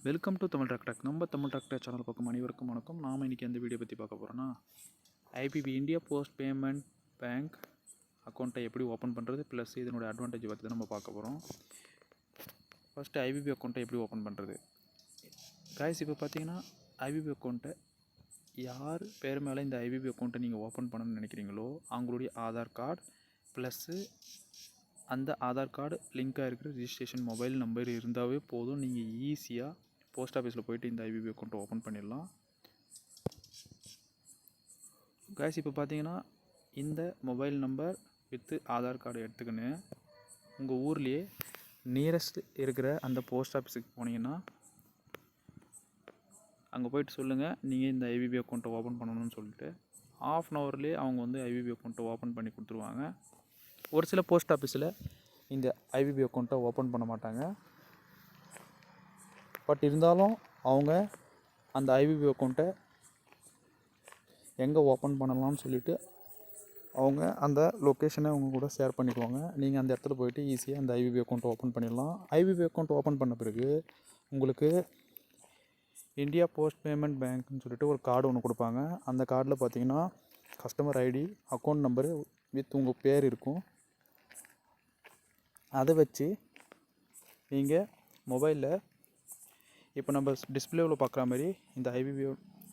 Welcome to Tamil doctor. நம்ம Tamil doctor channel பக்கம் அனைவருக்கும் வணக்கம். நாம் இன்றைக்கி அந்த வீடியோ பற்றி பார்க்க போகிறோன்னா, IPP India post payment bank அக்கௌண்ட்டை எப்படி ஓப்பன் பண்ணுறது ப்ளஸ் இதனுடைய அட்வான்டேஜ் பற்றி தான் நம்ம பார்க்க போகிறோம். ஃபஸ்ட்டு ஐபிபி அக்கௌண்ட்டை எப்படி ஓப்பன் பண்ணுறது காய்ஸ். இப்போ பார்த்தீங்கன்னா ஐபிபி அக்கௌண்ட்டை யார் பேர் மேலே இந்த ஐபிபி அக்கௌண்ட்டை நீங்கள் ஓப்பன் பண்ணணும்னு நினைக்கிறீங்களோ அவங்களுடைய ஆதார் கார்டு ப்ளஸ்ஸு அந்த ஆதார் கார்டு லிங்காக இருக்கிற ரிஜிஸ்ட்ரேஷன் மொபைல் நம்பர் இருந்தாவே போதும். நீங்கள் ஈஸியாக போஸ்ட் ஆஃபீஸில் போய்ட்டு இந்த ஐபிபி அக்கௌண்ட்டை ஓப்பன் பண்ணிடலாம் காய்ஸ். இப்போ பார்த்தீங்கன்னா இந்த mobile number with Aadhaar card எடுத்துக்கின்னு உங்கள் ஊர்லேயே நியரஸ்ட் இருக்கிற அந்த போஸ்ட் ஆஃபீஸுக்கு போனீங்கன்னா அங்கே போய்ட்டு சொல்லுங்கள் நீங்கள் இந்த ஐபிபி அக்கௌண்ட்டை ஓப்பன் பண்ணணும்னு சொல்லிட்டு ½ அன் ஹவர்லேயே அவங்க வந்து ஐபிபி அக்கௌண்ட்டை ஓப்பன் பண்ணி கொடுத்துருவாங்க. ஒரு சில போஸ்ட் ஆஃபீஸில் இந்த ஐபிபி அக்கௌண்ட்டை ஓப்பன் பண்ண மாட்டாங்க. பட் இருந்தாலும் அவங்க அந்த ஐபிபி அக்கௌண்ட்டை எங்கே ஓப்பன் பண்ணலாம்னு சொல்லிவிட்டு அவங்க அந்த லொக்கேஷனை அவங்க கூட ஷேர் பண்ணிக்குவாங்க. நீங்கள் அந்த இடத்துல போய்ட்டு ஈஸியாக அந்த ஐபிபி அக்கௌண்ட்டை ஓப்பன் பண்ணிடலாம். ஐபிபி அக்கௌண்ட் ஓப்பன் பண்ண பிறகு உங்களுக்கு இந்தியா போஸ்ட் பேமெண்ட் பேங்க்னு சொல்லிட்டு ஒரு கார்டு ஒன்று கொடுப்பாங்க. அந்த கார்டில் பார்த்தீங்கன்னா customer ID, account number with உங்கள் பேர் இருக்கும். அதை வச்சு நீங்கள் மொபைலில் இப்போ நம்ம டிஸ்பிளேவில் பார்க்குற மாதிரி இந்த ஐபிபி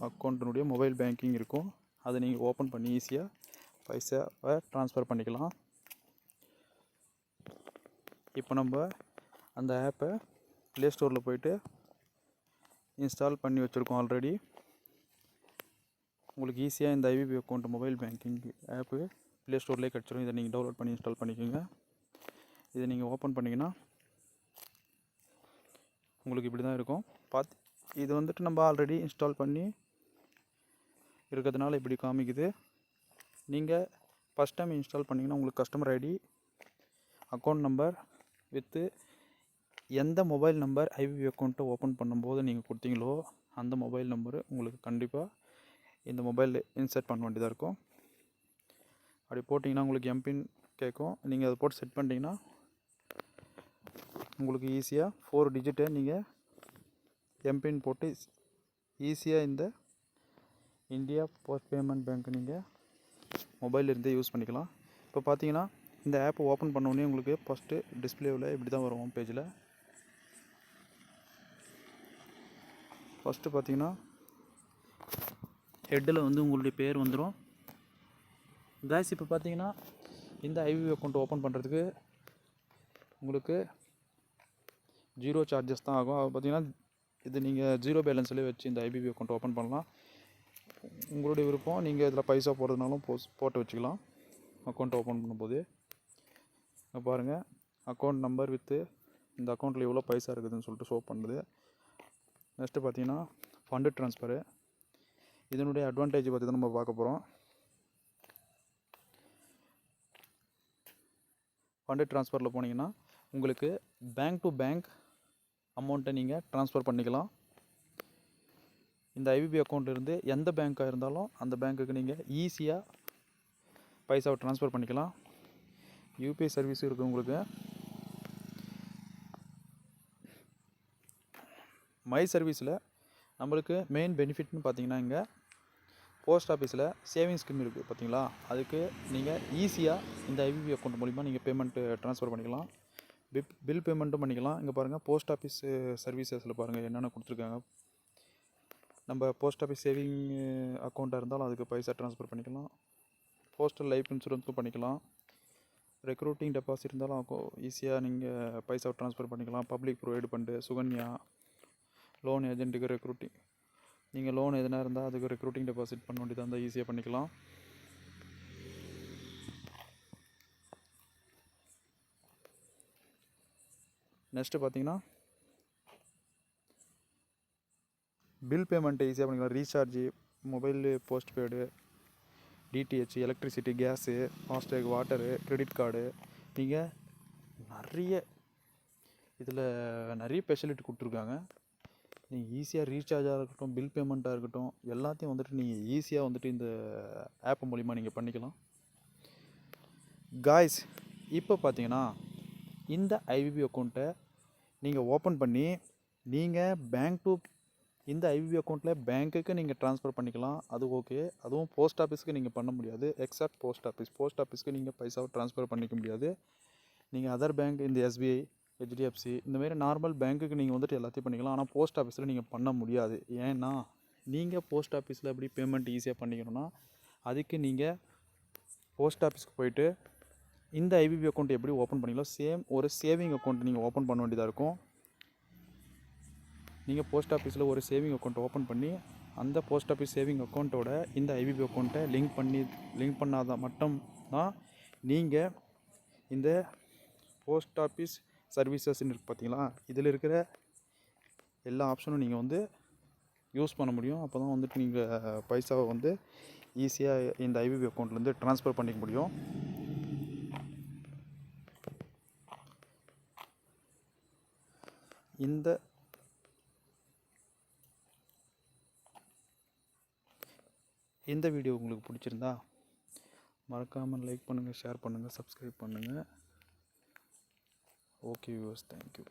அக்கௌண்ட்டினுடைய மொபைல் பேங்கிங் இருக்கும். அதை நீங்கள் ஓப்பன் பண்ணி ஈஸியாக பைசாவை ட்ரான்ஸ்ஃபர் பண்ணிக்கலாம். இப்போ நம்ம அந்த ஆப்பை ப்ளே ஸ்டோரில் போய்ட்டு இன்ஸ்டால் பண்ணி வச்சுருக்கோம் ஆல்ரெடி. உங்களுக்கு ஈஸியாக இந்த ஐபிபி அக்கௌண்ட் மொபைல் பேங்கிங் ஆப்பு ப்ளே ஸ்டோர்லேயே கிடச்சிரும். இதை நீங்கள் டவுன்லோட் பண்ணி இன்ஸ்டால் பண்ணிக்கோங்க. இதை நீங்கள் ஓப்பன் பண்ணிங்கன்னா உங்களுக்கு இப்படி தான் இருக்கும். இது வந்துட்டு நம்ம ஆல்ரெடி இன்ஸ்டால் பண்ணி இருக்கிறதுனால இப்படி காமிக்குது. நீங்கள் ஃபஸ்ட் டைம் இன்ஸ்டால் பண்ணிங்கன்னா உங்களுக்கு customer ID, account number with எந்த மொபைல் நம்பர் ஐபிபி அக்கௌண்ட்டை ஓப்பன் பண்ணும்போது நீங்கள் கொடுத்தீங்களோ அந்த மொபைல் நம்பரு உங்களுக்கு கண்டிப்பாக இந்த மொபைலில் இன்சர்ட் பண்ண வேண்டியதாக இருக்கும். அப்படி போட்டிங்கன்னா உங்களுக்கு எம்பின் கேட்கும். நீங்கள் அதை போட்டு செட் பண்ணிட்டீங்கன்னா உங்களுக்கு ஈஸியாக 4 டிஜிட்டை நீங்கள் எம்பின் போட்டு ஈஸியாக இந்த இந்தியா போஸ்ட் பேமெண்ட் பேங்க் நீங்கள் மொபைலில் இருந்தே யூஸ் பண்ணிக்கலாம். இப்போ பார்த்தீங்கன்னா இந்த ஆப்பை ஓப்பன் பண்ணோடனே உங்களுக்கு ஃபஸ்ட்டு டிஸ்பிளேவில் இப்படி தான் வரும். ஹோம் பேஜில் ஃபஸ்ட்டு பார்த்தீங்கன்னா ஹெட்டில் வந்து உங்களுடைய பேர் வந்துடும் காய்ஸ். இப்போ பார்த்தீங்கன்னா இந்த ஐபிபி அக்கௌண்ட் ஓப்பன் பண்ணுறதுக்கு உங்களுக்கு 0 சார்ஜஸ் தான் ஆகும். அது பார்த்தீங்கன்னா இது நீங்கள் 0 பேலன்ஸ்லேயே வச்சு இந்த ஐபிபி அக்கௌண்ட் ஓப்பன் பண்ணலாம். உங்களுடைய விருப்பம், நீங்கள் இதில் பைசா போடுறதுனாலும் போட்டு வச்சுக்கலாம். அக்கௌண்ட் ஓப்பன் பண்ணும்போது பாருங்கள் அக்கௌண்ட் நம்பர் வித்து இந்த அக்கௌண்ட்டில் எவ்வளோ பைசா இருக்குதுன்னு சொல்லிட்டு ஷோ பண்ணுது. நெக்ஸ்ட்டு பார்த்தீங்கன்னா ஃபண்டு ட்ரான்ஸ்ஃபரு. இதனுடைய அட்வான்டேஜ் பற்றி தான் நம்ம பார்க்க போகிறோம். ஃபண்டு ட்ரான்ஸ்ஃபரில் போனீங்கன்னா உங்களுக்கு பேங்க் டு பேங்க் அமௌண்ட்டை நீங்கள் ட்ரான்ஸ்ஃபர் பண்ணிக்கலாம். இந்த ஐபிபி அக்கௌண்ட்லேருந்து எந்த பேங்க்காக இருந்தாலும் அந்த பேங்க்குக்கு நீங்கள் ஈஸியாக பைசாவை ட்ரான்ஸ்ஃபர் பண்ணிக்கலாம். யூபிஐ சர்வீஸ் இருக்குது உங்களுக்கு. மை சர்வீஸில் நம்மளுக்கு மெயின் பெனிஃபிட்னு பார்த்தீங்கன்னா இங்கே போஸ்ட் ஆஃபீஸில் சேவிங்ஸ் ஸ்கீம் இருக்குது பார்த்தீங்களா. அதுக்கு நீங்கள் ஈஸியாக இந்த ஐபிபி அக்கௌண்ட் மூலிமா நீங்கள் பேமெண்ட்டு ட்ரான்ஸ்ஃபர் பண்ணிக்கலாம். பில் பேமெண்ட்டும் பண்ணிக்கலாம். இங்கே பாருங்கள் போஸ்ட் ஆஃபீஸ் சர்வீசஸில் பாருங்கள் என்னென்ன கொடுத்துருக்காங்க. நம்ம போஸ்ட் ஆஃபீஸ் சேவிங் அக்கௌண்ட்டாக இருந்தாலும் அதுக்கு பைசா ட்ரான்ஸ்ஃபர் பண்ணிக்கலாம். போஸ்டல் லைஃப் இன்சூரன்ஸும் பண்ணிக்கலாம். ரெக்ரூட்டிங் டெபாசிட் இருந்தாலும் ஈஸியாக நீங்கள் பைசா ட்ரான்ஸ்ஃபர் பண்ணிக்கலாம். Public provide fund, Sukanya, loan ஏஜென்ட்டுக்கு ரெக்ரூட்டிங், நீங்கள் லோன் எதுனா இருந்தால் அதுக்கு ரெக்ரூட்டிங் டெபாசிட் பண்ண வேண்டியதாக இருந்தால் ஈஸியாக பண்ணிக்கலாம். நெக்ஸ்ட்டு பார்த்தீங்கன்னா பில் பேமெண்ட்டை ஈஸியாக பண்ணிக்கலாம். Recharge, mobile postpaid, DTH, electricity, gas, FASTag, water, credit card, நீங்கள் இதில் நிறைய ஃபெசிலிட்டி கொடுத்துருக்காங்க. நீங்கள் ஈஸியாக ரீசார்ஜாக இருக்கட்டும், பில் பேமெண்ட்டாக இருக்கட்டும், எல்லாத்தையும் வந்துட்டு நீங்கள் ஈஸியாக வந்துட்டு இந்த ஆப் மூலிமா நீங்கள் பண்ணிக்கலாம் காய்ஸ். இப்போ பார்த்தீங்கன்னா இந்த ஐபிபி அக்கௌண்ட்டை நீங்கள் ஓப்பன் பண்ணி நீங்கள் பேங்க் டு இந்த ஐபிபி அக்கௌண்ட்டில் பேங்க்குக்கு நீங்கள் ட்ரான்ஸ்ஃபர் பண்ணிக்கலாம், அது ஓகே. அதுவும் போஸ்ட் ஆஃபீஸ்க்கு நீங்கள் பண்ண முடியாது. எக்ஸப்ட் போஸ்ட் ஆஃபீஸ்க்கு நீங்கள் பைசாவை ட்ரான்ஸ்ஃபர் பண்ணிக்க முடியாது. நீங்கள் அதர் பேங்க் இந்த எஸ்பிஐ, ஹெச்டிஎஃப்சி இந்தமாரி நார்மல் பேங்க்குக்கு நீங்கள் வந்துட்டு எல்லாத்தையும் பண்ணிக்கலாம். ஆனால் போஸ்ட் ஆஃபீஸில் நீங்கள் பண்ண முடியாது. ஏன்னா நீங்கள் போஸ்ட் ஆஃபீஸில் எப்படி பேமெண்ட் ஈஸியாக பண்ணிக்கணும்னா, அதுக்கு நீங்கள் போஸ்ட் ஆஃபீஸ்க்கு போயிட்டு இந்த ஐபிபி அக்கௌண்ட் எப்படி ஓப்பன் பண்ணிக்கலாம், சேம் ஒரு சேவிங் அக்கௌண்ட் நீங்கள் ஓப்பன் பண்ண வேண்டியதாக இருக்கும். நீங்கள் போஸ்ட் ஆஃபீஸில் ஒரு சேவிங் அக்கௌண்ட் ஓப்பன் பண்ணி அந்த போஸ்ட் ஆஃபீஸ் சேவிங் அக்கௌண்ட்டோட இந்த ஐபிபி அக்கௌண்ட்டை லிங்க் பண்ணாதான் மட்டும் தான் நீங்கள் இந்த போஸ்ட் ஆஃபீஸ் சர்வீசஸ்ன்னு இருக்குது பார்த்தீங்களா, இதில் இருக்கிற எல்லா ஆப்ஷனும் நீங்கள் வந்து யூஸ் பண்ண முடியும். அப்போ தான் வந்துட்டு நீங்கள் பைசாவை வந்து ஈஸியாக இந்த ஐபிபி அக்கௌண்ட்லேருந்து ட்ரான்ஸ்ஃபர் பண்ணிக்க முடியும். இந்த வீடியோ உங்களுக்கு பிடிச்சிருந்தா மறக்காமல் லைக் பண்ணுங்கள், ஷேர் பண்ணுங்கள், சப்ஸ்கிரைப் பண்ணுங்கள். Okay viewers, thank you.